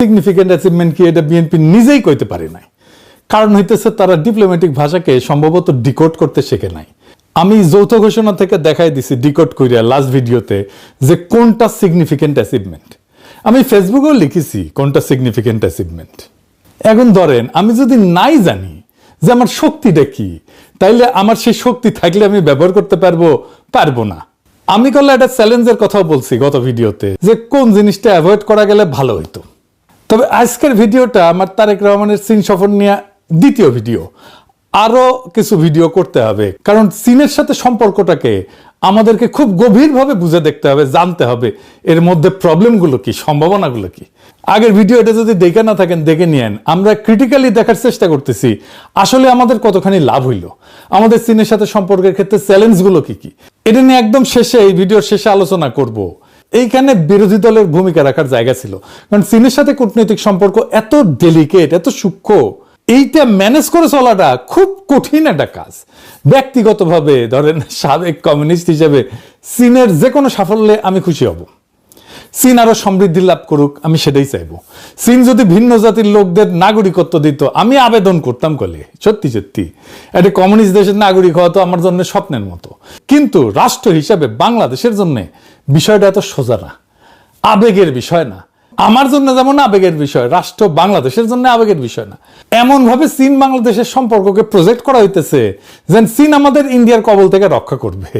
Significant achievement কি এটা BNP নিজেই কইতে পারে নাই। কারণ হইতেছে তারা ডিপ্লোম্যাটিক ভাষাকে সম্ভবত ডিকোড করতে শেখে নাই। আমি যৌথ ঘোষণা থেকে দেখাই দিছি ডিকোড করিয়া লাস্ট ভিডিওতে যে কোনটা সিগনিফিকেন্ট অ্যাচিভমেন্ট। আমি ফেসবুকেও লিখেছি কোনটা সিগনিফিকেন্ট অ্যাচিভমেন্ট। এখন ধরেন আমি যদি নাই জানি যে আমার শক্তিটা কি, তাইলে আমার সেই শক্তি থাকলে আমি ব্যবহার করতে পারবো না। আমি করলে একটা চ্যালেঞ্জের কথাও বলছি গত ভিডিওতে যে কোন জিনিসটা অ্যাভয়েড করা গেলে ভালো হইতো। তবে আজকের ভিডিওটা আমার তারেক রহমানের চীন সফর নিয়ে দ্বিতীয় ভিডিও। আরো কিছু ভিডিও করতে হবে, কারণ চীনের সাথে সম্পর্কটাকে আমাদেরকে খুব গভীরভাবে বুঝে দেখতে হবে, জানতে হবে এর মধ্যে প্রবলেমগুলো কি, সম্ভাবনাগুলো কি। আগের ভিডিওটা যদি দেখে না থাকেন দেখে নিয়েন। আমরা ক্রিটিক্যালি দেখার চেষ্টা করতেছি আসলে আমাদের কতখানি লাভ হইল, আমাদের চীনের সাথে সম্পর্কের ক্ষেত্রে চ্যালেঞ্জগুলো কি কি। এটা নিয়ে একদম শেষে, এই ভিডিওর শেষে আলোচনা করব। এইখানে বিরোধী দলের ভূমিকা রাখার জায়গা ছিল, কারণ চীনের সাথে কূটনৈতিক সম্পর্ক এত ডেলিকেট, এত সূক্ষ্ম, এইটা ম্যানেজ করে চলাটা খুব কঠিন একটা কাজ। ব্যক্তিগতভাবে ধরেন সাবেক কমিউনিস্ট হিসেবে চীনের যে কোনো সাফল্যে আমি খুশি হব। চীন আরো সমৃদ্ধি লাভ করুক, আমি সেটাই চাইবো। চীন যদি ভিন্ন জাতির লোকদের নাগরিকত্ব দিত, আমি আবেদন করতাম কলে। সত্যি সত্যি একটা কমিউনিস্ট দেশের নাগরিক হওয়া তো আমার জন্য স্বপ্নের মতো। কিন্তু রাষ্ট্র হিসাবে বাংলাদেশের জন্য বিষয়টা এত সোজা না, আবেগের বিষয় না। আমার জন্য যেমন আবেগের বিষয়, রাষ্ট্র বাংলাদেশের জন্য আবেগের বিষয় না। এমন ভাবে চীন বাংলাদেশের সম্পর্ককে প্রজেক্ট করা হইতেছে যেন চীন আমাদের ইন্ডিয়ার কবল থেকে রক্ষা করবে।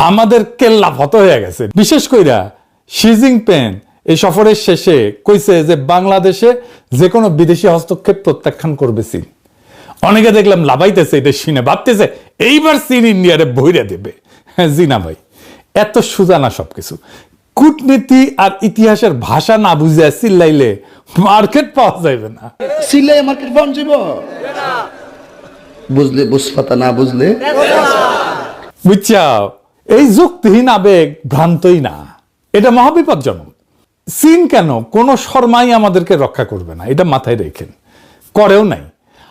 আমাদের কেল্লা ফত হয়ে গেছে। বিশেষ কইরা শি জিনপিং এই সফরের শেষে কইছে যে বাংলাদেশে যে কোনো বিদেশি হস্তক্ষেপ প্রত্যাখ্যান করবে চীন। অনেকে দেখলাম লাভাইতেছে এটা শুনে, ভাবতেছে এইবার চীন ইন্ডিয়ারে বইরা দেবে। হ্যাঁ জি না ভাই, এত সোজা না সবকিছু। কূটনীতি আর ইতিহাসের ভাষা না বুঝে চিল্লাইলে মার্কেট পাওয়া যাবে না। চিল্লাই মার্কেট পাওয়া যাব, বুঝলে বুঝপাতা, না বুঝলে বুঝছাও। এই যুক্তিহীন আবেগ ভ্রান্তই না, এটা মহাবিপজ্জনক। চীন কেন কোনো শর্মাই আমাদেরকে রক্ষা করবে না, এটা মাথায় রেখেন। করেও নাই।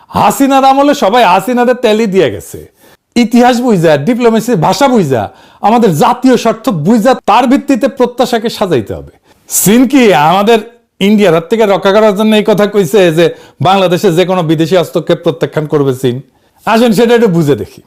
হাসিনার আমলে সবাই হাসিনাদের তেলি দিয়ে গেছে। ইতিহাস বুঝা, ডিপ্লোমেসির ভাষা বুঝা, আমাদের জাতীয় স্বার্থ বুঝা, তার ভিত্তিতে প্রত্যাশাকে সাজাইতে হবে। চীন কি আমাদের ইন্ডিয়ার হাত থেকে রক্ষা করার জন্য এই কথা কইছে যে বাংলাদেশে যে কোনো বিদেশি হস্তক্ষেপ প্রত্যাখ্যান করবে চীন? আসেন সেটা একটু বুঝে দেখি।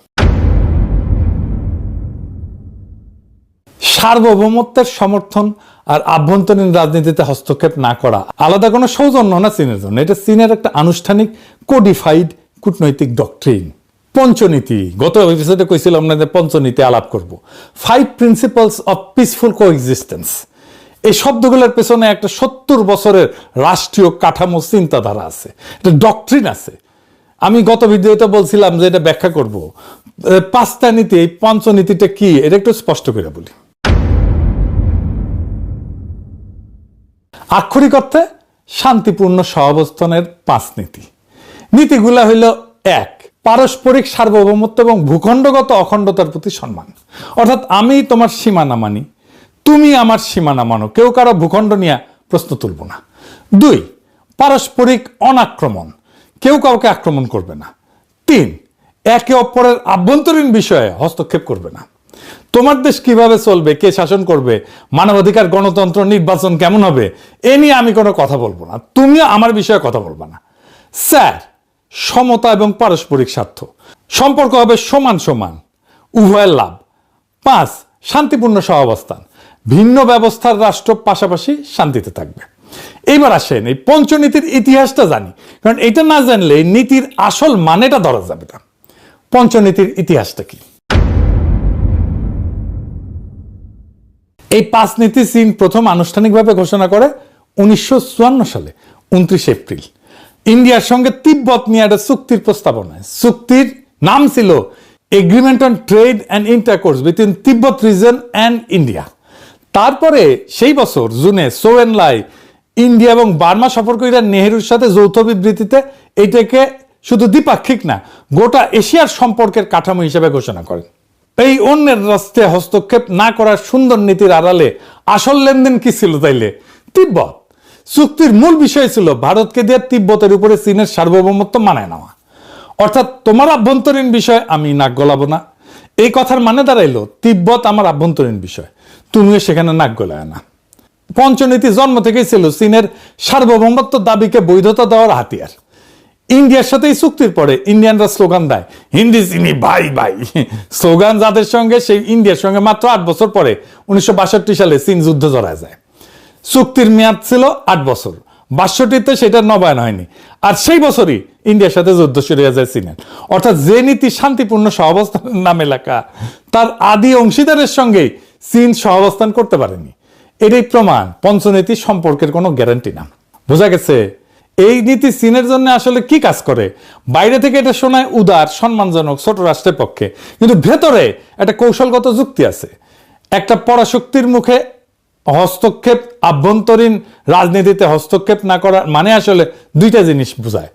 সার্বভৌমত্বের সমর্থন আর আভ্যন্তরীণ রাজনীতিতে হস্তক্ষেপ না করা আলাদা কোনো সৌজন্য না চীনের জন্য। এটা চীনের একটা আনুষ্ঠানিক কোডিফাইড কূটনৈতিক ডক্ট্রিন। পঞ্চনীতি, গত এপিসোডে কইছিলাম না যে পঞ্চনীতি আলাপ করব। 5 প্রিন্সিপালস অফ পিসফুল কোএক্সিস্টেন্স। এই শব্দগুলোর পেছনে একটা 70 বছরের রাষ্ট্রীয় কাঠামো চিন্তাধারা আছে, একটা ডক্ট্রিন আছে। আমি গত ভিডিওতে বলছিলাম যে এটা ব্যাখ্যা করব। 5টা নীতি, এই পঞ্চনীতিটা কি এটা একটু স্পষ্ট করে বলি। আক্ষরিক অর্থে শান্তিপূর্ণ সহাবস্থানের 5 নীতি। নীতিগুলা হইল: 1, পারস্পরিক সার্বভৌমত্ব এবং ভূখণ্ডগত অখণ্ডতার প্রতি সম্মান। অর্থাৎ আমি তোমার সীমানা মানি, তুমি আমার সীমানা মানো, কেউ কারো ভূখণ্ড নিয়ে প্রশ্ন তুলব না। 2, পারস্পরিক অনাক্রমণ, কেউ কাউকে আক্রমণ করবে না। 3, একে অপরের আভ্যন্তরীণ বিষয়ে হস্তক্ষেপ করবে না। তোমার দেশ কিভাবে চলবে, কে শাসন করবে, মানবাধিকার, গণতন্ত্র, নির্বাচন কেমন হবে, এ নিয়ে আমি কোনো কথা বলবো না, তুমিও আমার বিষয়ে কথা বলবা না। 4, সমতা এবং পারস্পরিক স্বার্থ, সম্পর্ক হবে সমান সমান, উভয়ের লাভ। 5, শান্তিপূর্ণ সহাবস্থান, ভিন্ন ব্যবস্থার রাষ্ট্র পাশাপাশি শান্তিতে থাকবে। এইবার আসেন এই পঞ্চনীতির ইতিহাসটা জানি, কারণ এটা না জানলে নীতির আসল মানেটা ধরা যাবে না। পঞ্চনীতির ইতিহাসটা কি? এই 5 নীতি চীন প্রথম আনুষ্ঠানিকভাবে ঘোষণা করে 1954 সালে 29 এপ্রিল ইন্ডিয়ার সঙ্গে তিব্বত নিয়ে একটা চুক্তির প্রস্তাবনায়। চুক্তির নাম ছিল agreement on trade and intercourse between Tibet reason and India. তারপরে সেই বছর জুনে চৌ এন লাই ইন্ডিয়া এবং বার্মা সফর করে নেহেরুর সাথে যৌথ বিবৃতিতে এটাকে শুধু দ্বিপাক্ষিক না, গোটা এশিয়ার সম্পর্কের কাঠামো হিসেবে ঘোষণা করেন। এই অন্যের রাষ্ট্রে হস্তক্ষেপ না করার সুন্দর নীতির আড়ালে আসল লেনদেন কি ছিল তাইলে? তিব্বত। চুক্তির মূল বিষয় ছিল ভারতকে দিয়ে তিব্বতের উপরে চীনের সার্বভৌমত্ব মানায় নেওয়া। অর্থাৎ তোমার আভ্যন্তরীণ বিষয় আমি নাক গলাবো না। এই কথার মানে দাঁড়াইলো তিব্বত আমার আভ্যন্তরীণ বিষয়, তুমিও সেখানে নাক গলায় না। পঞ্চনীতি জন্ম থেকেই ছিল চীনের সার্বভৌমত্ব দাবিকে বৈধতা দেওয়ার হাতিয়ার। ইন্ডিয়ার সাথে এই চুক্তির পরে ইন্ডিয়ানরা স্লোগান দেয় হিন্দি চিনি ভাই ভাই, স্লোগান যাদের সঙ্গে সেই ইন্ডিয়ার সঙ্গে মাত্র 8 বছর পরে 1962 সালে চীন যুদ্ধ জড়ায় যায়। চুক্তির মেয়াদ ছিল 8 বছর, 62তে সেটা নবায়ন হয়নি, আর সেই বছরই ইন্ডিয়ার সাথে যুদ্ধ শুরু হয়ে যায় চীনের। অর্থাৎ যে নীতি শান্তিপূর্ণ সহাবস্থানের নামে লেখা, তার আদি অংশীদারের সঙ্গেই চীন সহাবস্থান করতে পারেনি। এটাই প্রমাণ পঞ্চনীতি সম্পর্কের কোনো গ্যারান্টি না। বোঝা গেছে এই নীতি চীনের জন্য আসলে কি কাজ করে। বাইরে থেকে এটা শোনায় উদার, সম্মানজনক, ছোট রাষ্ট্রের পক্ষে, কিন্তু ভেতরে একটা কৌশলগত যুক্তি আছে। একটা পরাশক্তির মুখে হস্তক্ষেপ, আভ্যন্তরীণ রাজনীতিতে হস্তক্ষেপ না করা মানে আসলে দুইটা জিনিস বোঝায়।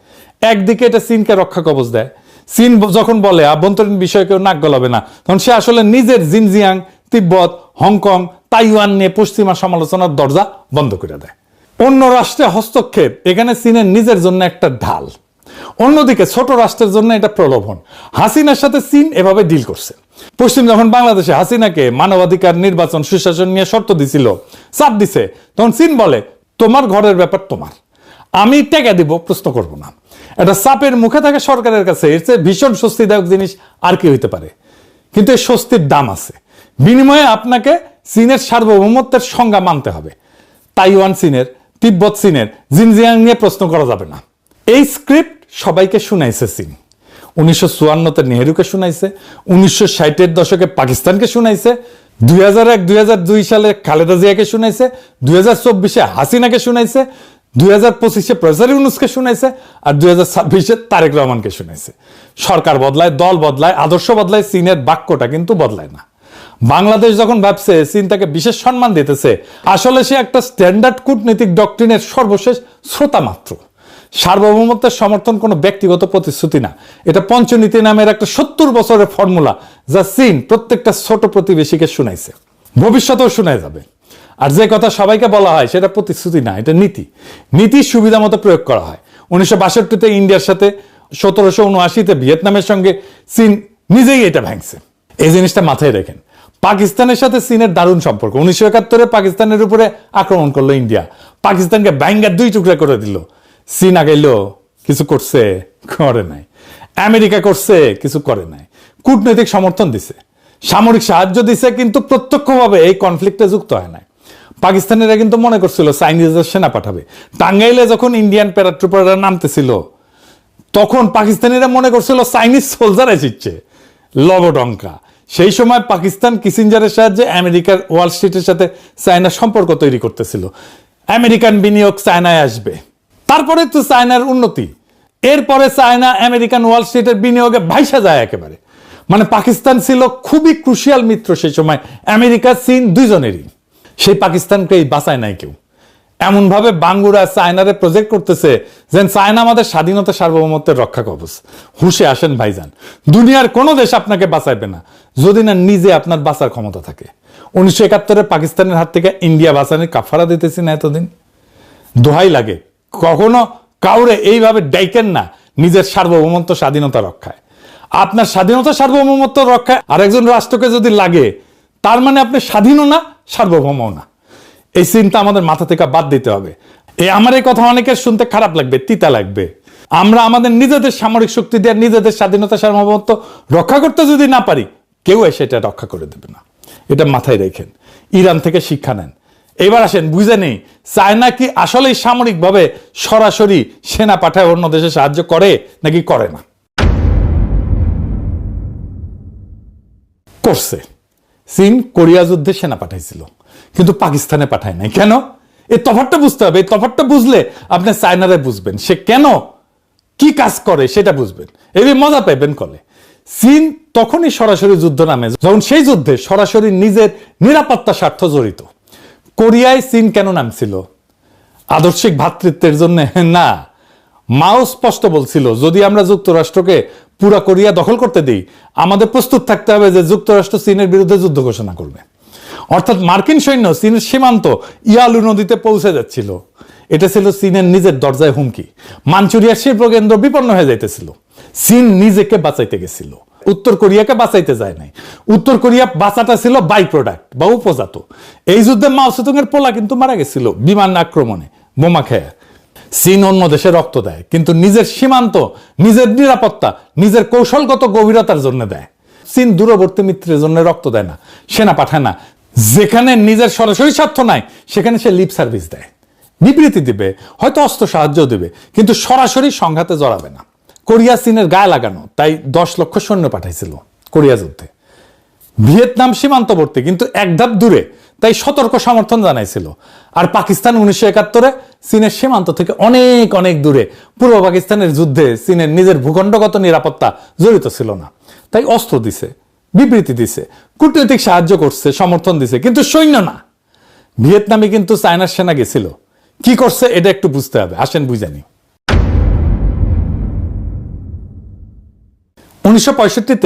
একদিকে এটা চীনকে রক্ষা কবচ দেয়। চীন যখন বলে আভ্যন্তরীণ বিষয়ে কেউ নাক গলাবে না, তখন সে আসলে নিজের জিনজিয়াং, তিব্বত, হংকং, তাইওয়ান নিয়ে পশ্চিমা সমালোচনার দরজা বন্ধ করে দেয়। অন্য রাষ্ট্রে হস্তক্ষেপ এখানে চীনের নিজের জন্য একটা ঢাল, অন্যদিকে ছোট রাষ্ট্রের জন্য এটা প্রলোভন। হাসিনার সাথে চীন এভাবে ডিল করছে। পশ্চিম যখন বাংলাদেশে হাসিনাকে মানবাধিকার, নির্বাচন, সুশাসন নিয়ে শর্ত দিছিল, চাপ দিছে, তখন চীন বলে তোমার ঘরের ব্যাপার তোমার, আমি টাকা দিব, প্রশ্ন করব না। এটা চাপের মুখে থাকে সরকারের কাছে, এর চেয়ে ভীষণ স্বস্তিদায়ক জিনিস আর কি হইতে পারে। কিন্তু এই স্বস্তির দাম আছে, বিনিময়ে আপনাকে চীনের সার্বভৌমত্বের সংজ্ঞা মানতে হবে। তাইওয়ান চীনের, তিব্বত চীনের, জিনজিয়াং নিয়ে প্রশ্ন করা যাবে না। এই স্ক্রিপ্ট সবাইকে শুনাইছে চীন। 1954-তে নেহেরুকে শুনাইছে, 1960-এর দশকে পাকিস্তানকে শুনাইছে, 2001-2002 সালে খালেদা জিয়াকে শুনাইছে, 2024-এ হাসিনাকে শুনাইছে, 2025-এ প্রফেসর ইউনূসকে শুনাইছে, আর 2026-এ তারেক রহমানকে শুনাইছে। সরকার বদলায়, দল বদলায়, আদর্শ বদলায়, চীনের বাক্যটা কিন্তু বদলায় না। বাংলাদেশ যখন ভাবছে চীন তাকে বিশেষ সম্মান দিতেছে, আসলে সে একটা স্ট্যান্ডার্ড কূটনৈতিক ডক্ট্রিনের সর্বশেষ শ্রোতা মাত্র। সার্বভৌমত্বের সমর্থন কোনো ব্যক্তিগত প্রতিশ্রুতি না, এটা পঞ্চনীতি নামের একটা 70 বছরের ফর্মুলা, যা চীন প্রত্যেকটা ছোট প্রতিবেশীকে শুনাইছে, ভবিষ্যতেও শোনায় যাবে। আর যে কথা সবাইকে বলা হয় সেটা প্রতিশ্রুতি না, এটা নীতি। নীতি সুবিধা মতো প্রয়োগ করা হয়। 1962-তে ইন্ডিয়ার সাথে, 1779-তে ভিয়েতনামের সঙ্গে চীন নিজেই এটা ভাঙছে। এই জিনিসটা মাথায় রেখেন। পাকিস্তানের সাথে চীনের দারুণ সম্পর্ক। 1971-এ পাকিস্তানের উপরে আক্রমণ করলো ইন্ডিয়া, পাকিস্তানকে ব্যাঙ্গার 2 টুকরা করে দিল। চীন আগাইলো, কিছু করছে? করে নাই। আমেরিকা করছে? কিছু করে নাই। কূটনৈতিক সমর্থন দিছে, সামরিক সাহায্য দিছে, কিন্তু প্রত্যক্ষভাবে এই কনফ্লিক্টে যুক্ত হয় নাই। পাকিস্তানিরা কিন্তু মনে করছিল চাইনিজদের সেনা পাঠাবে। টাঙ্গাইলে যখন ইন্ডিয়ান প্যারাট্রুপাররা নামতেছিল, তখন পাকিস্তানিরা মনে করছিল চাইনিজ সোলজার এসেছে, লবডঙ্কা। সেই সময় পাকিস্তান কিসিঞ্জারের সাহায্যে আমেরিকার ওয়াল স্ট্রিটের সাথে চায়নার সম্পর্ক তৈরি করতেছিল। আমেরিকান বিনিয়োগ চায়নায় আসবে, তারপরে তো চায়নার উন্নতি, এরপরে চায়না আমেরিকান ওয়াল স্ট্রিটের বিনিয়োগে ভাইসা যায় একেবারে। মানে পাকিস্তান ছিল খুবই ক্রুশিয়াল মিত্র সেই সময়, আমেরিকা চীন দুইজনেরই। সেই পাকিস্তানকেই বাঁচায় নাই কেউ। এমনভাবে বাঙ্গুরা চায়নারে প্রজেক্ট করতেছে যেন চায়না আমাদের স্বাধীনতা, সার্বভৌমত্বের রক্ষা কবচ। হুঁশে আসেন ভাইজান, দুনিয়ার কোনো দেশ আপনাকে বাঁচাইবে না যদি না নিজে আপনার বাঁচার ক্ষমতা থাকে। 1971-এ পাকিস্তানের হাত থেকে ইন্ডিয়া বাঁচানোর কাফারা দিতেছি না এতদিন। দোহাই লাগে, কখনো কাউরে এইভাবে ডাইকেন না নিজের সার্বভৌমত্ব, স্বাধীনতা রক্ষায়। আপনার স্বাধীনতা, সার্বভৌমত্ব রক্ষায় আরেকজন রাষ্ট্রকে যদি লাগে, তার মানে আপনি স্বাধীনও না, সার্বভৌমও না। এই চিন্তা আমাদের মাথা থেকে বাদ দিতে হবে। আমার এই কথা অনেকের শুনতে খারাপ লাগবে, তিতা লাগবে। আমরা আমাদের নিজেদের সামরিক শক্তি দিয়ে নিজেদের স্বাধীনতা, সার্বভৌমত্ব রক্ষা করতে যদি না পারি, কেউ এসে এটা রক্ষা করে দেবে না। এটা মাথায় রেখেন, ইরান থেকে শিক্ষা নেন। এবার আসেন বুঝে নেই, চায়না কি আসলেই সামরিকভাবে সরাসরি সেনা পাঠায় অন্য দেশে সাহায্য করে নাকি করে না? করছে। চীন কোরিয়া যুদ্ধে সেনা পাঠাইছিল, কিন্তু পাকিস্তানে পাঠায় নাই। কেন? এই তফাৎটা বুঝতে হবে। এই তফাৎটা বুঝলে আপনি চায়নারে বুঝবেন, সে কেন কি কাজ করে সেটা বুঝবেন, এই মজা পাইবেন কলে। চীন তখনই সরাসরি যুদ্ধ নামে যখন সেই যুদ্ধে সরাসরি নিজের নিরাপত্তা স্বার্থ জড়িত। কোরিয়ায় চীন কেন নামছিল? আদর্শিক ভ্রাতৃত্বের জন্য না। মাও স্পষ্ট বলছিল, যদি আমরা যুক্তরাষ্ট্রকে পুরা কোরিয়া দখল করতে দিই, আমাদের প্রস্তুত থাকতে হবে যে যুক্তরাষ্ট্র চীনের বিরুদ্ধে যুদ্ধ ঘোষণা করবে। অর্থাৎ মার্কিন সৈন্য চীনের সীমান্ত ইয়ালু নদীতে পৌঁছে যাচ্ছিল। এটা ছিল চীনের নিজের দরজায় হুমকি। মাঞ্চুরিয়ার শিল্প কেন্দ্র বিপন্ন হয়ে যাইতেছিল। চীন নিজেকে বাঁচাইতে গেছিল। উত্তর কোরিয়াকে বাঁচাইতে যায় নাই। উত্তর কোরিয়া বাঁচাটা ছিল বাই প্রোডাক্ট বা উপজাত। এই যুদ্ধে মাও সেতুং এর পোলা কিন্তু মারা গেছিল বিমান আক্রমণে, বোমা খেয়ে। চীন অন্য দেশে রক্ত দেয়, কিন্তু নিজের সীমান্ত, নিজের নিরাপত্তা, নিজের কৌশলগত গভীরতার জন্য দেয়। চীন দূরবর্তী মিত্রের জন্য রক্ত দেয় না, সেনা পাঠায় না। যেখানে নিজের সরাসরি স্বার্থ নাই সেখানে সে লিপ সার্ভিস দেয়, বিবৃতি দিবে, হয়তো অস্ত্র সাহায্য দিবে, কিন্তু সরাসরি সংঘাতে জড়াবে না। কোরিয়া চীনের গায়ে লাগানো, তাই 10 লক্ষ সৈন্য পাঠাইছিল কোরিয়া যুদ্ধে। ভিয়েতনাম সীমান্তবর্তী কিন্তু এক ধাপ দূরে, তাই সতর্ক সমর্থন জানাইছিল। আর পাকিস্তান 1971-এ চীনের সীমান্ত থেকে অনেক অনেক দূরে, পূর্ব পাকিস্তানের যুদ্ধে চীনের নিজের ভূখণ্ডগত নিরাপত্তা জড়িত ছিল না, তাই অস্ত্র দিছে, বিবৃতি দিছে, কূটনৈতিক সাহায্য করছে, সমর্থন দিছে, কিন্তু সৈন্য না। ভিয়েতনামে কিন্তু চায়নার সেনা গেছিল, কি করছে এটা একটু বুঝতে হবে, আসেন বুঝানি। 1965-তে